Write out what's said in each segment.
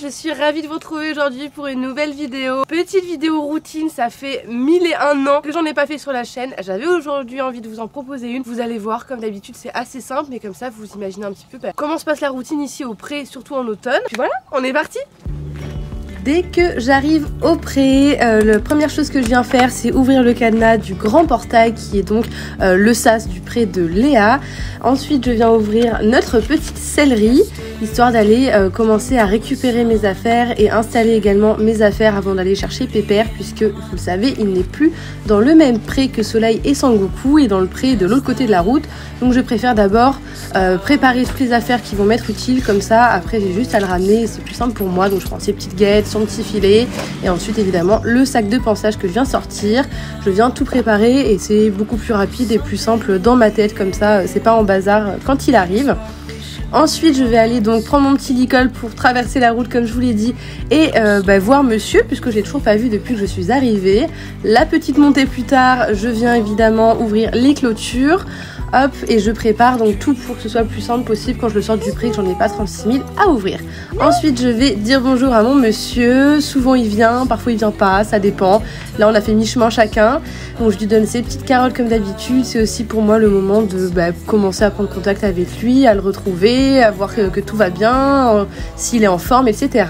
je suis ravie de vous retrouver aujourd'hui pour une nouvelle vidéo. Petite vidéo routine, ça fait 1001 ans que j'en ai pas fait sur la chaîne. J'avais aujourd'hui envie de vous en proposer une. Vous allez voir, comme d'habitude c'est assez simple, mais comme ça vous imaginez un petit peu comment se passe la routine ici au pré, surtout en automne. Puis voilà, on est parti. Dès que j'arrive au pré, la première chose que je viens faire, c'est ouvrir le cadenas du grand portail qui est donc le sas du pré de Léa. Ensuite, je viens ouvrir notre petite sellerie, histoire d'aller commencer à récupérer mes affaires et installer également mes affaires avant d'aller chercher Pépère, puisque vous le savez, il n'est plus dans le même pré que Soleil et Sangoku et dans le pré de l'autre côté de la route. Donc je préfère d'abord préparer toutes les affaires qui vont m'être utiles, comme ça après j'ai juste à le ramener, c'est plus simple pour moi. Donc je prends ces petites guettes, son petit filet et ensuite évidemment le sac de pansage que je viens sortir. Je viens tout préparer et c'est beaucoup plus rapide et plus simple dans ma tête, comme ça c'est pas en bazar quand il arrive. Ensuite je vais aller donc prendre mon petit licol pour traverser la route comme je vous l'ai dit et voir monsieur, puisque je l'ai toujours pas vu depuis que je suis arrivée. La petite montée plus tard, je viens évidemment ouvrir les clôtures. Hop, et je prépare donc tout pour que ce soit le plus simple possible quand je le sors du pré, que j'en ai pas 36 000 à ouvrir. Ensuite je vais dire bonjour à mon monsieur. Souvent il vient, parfois il vient pas, ça dépend. Là on a fait mi-chemin chacun, donc je lui donne ses petites carottes comme d'habitude. C'est aussi pour moi le moment de commencer à prendre contact avec lui, à le retrouver, à voir que tout va bien, s'il est en forme, etc.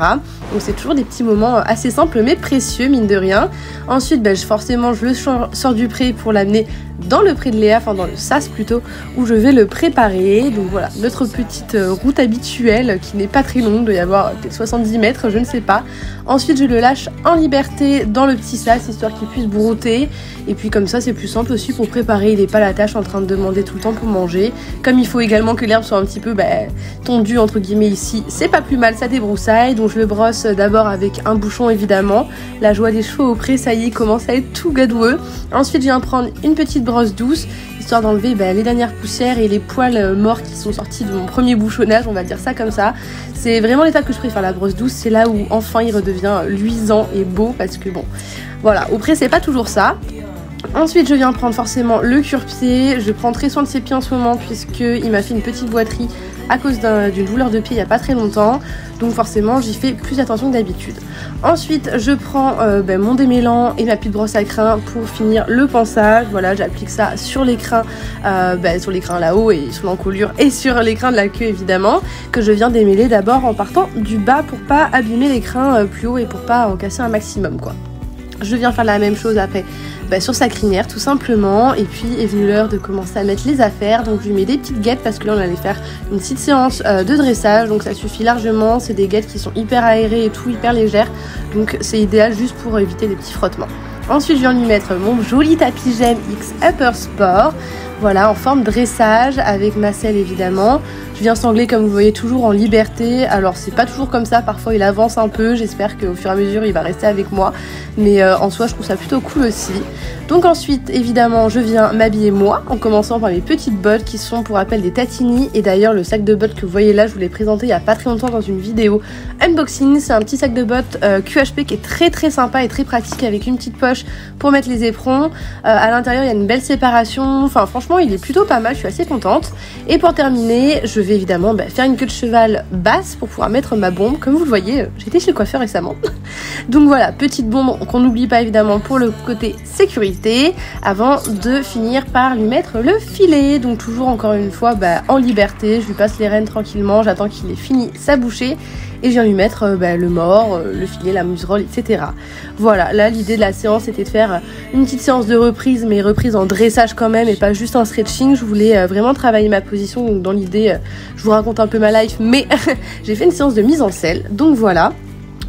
Donc c'est toujours des petits moments assez simples mais précieux, mine de rien. Ensuite forcément je le sors du pré pour l'amener dans le pré de Léa, enfin dans le sas plutôt, où je vais le préparer. Donc voilà, notre petite route habituelle qui n'est pas très longue, doit y avoir peut-être 70 mètres, je ne sais pas. Ensuite je le lâche en liberté dans le petit sas, histoire qu'il puisse brouter. Et puis comme ça c'est plus simple aussi pour préparer, il n'est pas la tâche en train de demander tout le temps pour manger. Comme il faut également que l'herbe soit un petit peu tondue entre guillemets ici, c'est pas plus mal, ça débroussaille. Donc je le brosse d'abord avec un bouchon évidemment. La joie des chevaux au pré, ça y est, commence à être tout gadoueux. Ensuite je viens prendre une petite brosse douce, histoire d'enlever les dernières poussières et les poils morts qui sont sortis de mon premier bouchonnage, on va dire ça comme ça. C'est vraiment l'étape que je préfère, la brosse douce, c'est là où enfin il redevient luisant et beau, parce que bon, voilà, au pré c'est pas toujours ça. Ensuite je viens prendre forcément le cure-pied. Je prends très soin de ses pieds en ce moment puisqu'il m'a fait une petite boiterie à cause d'une douleur de pied il n'y a pas très longtemps, donc forcément j'y fais plus attention que d'habitude. Ensuite je prends mon démêlant et ma petite brosse à crins pour finir le pansage. Voilà, j'applique ça sur les crins, sur les crins là-haut et sur l'encolure et sur les crins de la queue évidemment, que je viens démêler d'abord en partant du bas pour pas abîmer les crins plus haut et pour pas en casser un maximum quoi. Je viens faire la même chose après sur sa crinière tout simplement. Et puis est venue l'heure de commencer à mettre les affaires, donc je lui mets des petites guettes parce que là on allait faire une petite séance de dressage, donc ça suffit largement. C'est des guettes qui sont hyper aérées et tout, hyper légères, donc c'est idéal juste pour éviter les petits frottements. Ensuite je viens lui mettre mon joli tapis Gem X Upper Sport, voilà, en forme dressage avec ma selle évidemment. Je viens sangler comme vous voyez toujours en liberté. Alors c'est pas toujours comme ça, parfois il avance un peu, j'espère qu'au fur et à mesure il va rester avec moi, mais en soi je trouve ça plutôt cool aussi. Donc ensuite évidemment je viens m'habiller moi, en commençant par mes petites bottes qui sont pour rappel des Tatini. Et d'ailleurs le sac de bottes que vous voyez là, je vous l'ai présenté il y a pas très longtemps dans une vidéo unboxing. C'est un petit sac de bottes QHP qui est très sympa et très pratique, avec une petite poche pour mettre les éperons. À l'intérieur il y a une belle séparation, enfin franchement il est plutôt pas mal, je suis assez contente. Et pour terminer je vais évidemment faire une queue de cheval basse pour pouvoir mettre ma bombe. Comme vous le voyez, j'étais chez le coiffeur récemment. Donc voilà, petite bombe qu'on n'oublie pas évidemment pour le côté sécurité, avant de finir par lui mettre le filet. Donc toujours encore une fois en liberté, je lui passe les rênes tranquillement, j'attends qu'il ait fini sa bouchée et je viens lui mettre le mors, le filet, la muserolle, etc. Voilà, là l'idée de la séance était de faire une petite séance de reprise, mais reprise en dressage quand même et pas juste en stretching. Je voulais vraiment travailler ma position, donc dans l'idée, je vous raconte un peu ma life, mais j'ai fait une séance de mise en selle, donc voilà.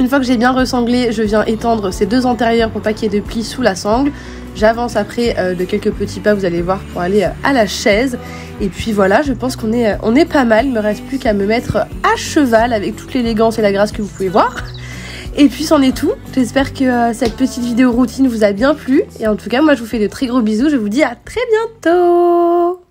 Une fois que j'ai bien ressanglé, je viens étendre ces deux antérieurs pour pas qu'il y ait de plis sous la sangle. J'avance après de quelques petits pas, vous allez voir, pour aller à la chaise. Et puis voilà, je pense qu'on est pas mal. Il me reste plus qu'à me mettre à cheval avec toute l'élégance et la grâce que vous pouvez voir. Et puis c'en est tout. J'espère que cette petite vidéo routine vous a bien plu. Et en tout cas, moi je vous fais de très gros bisous. Je vous dis à très bientôt.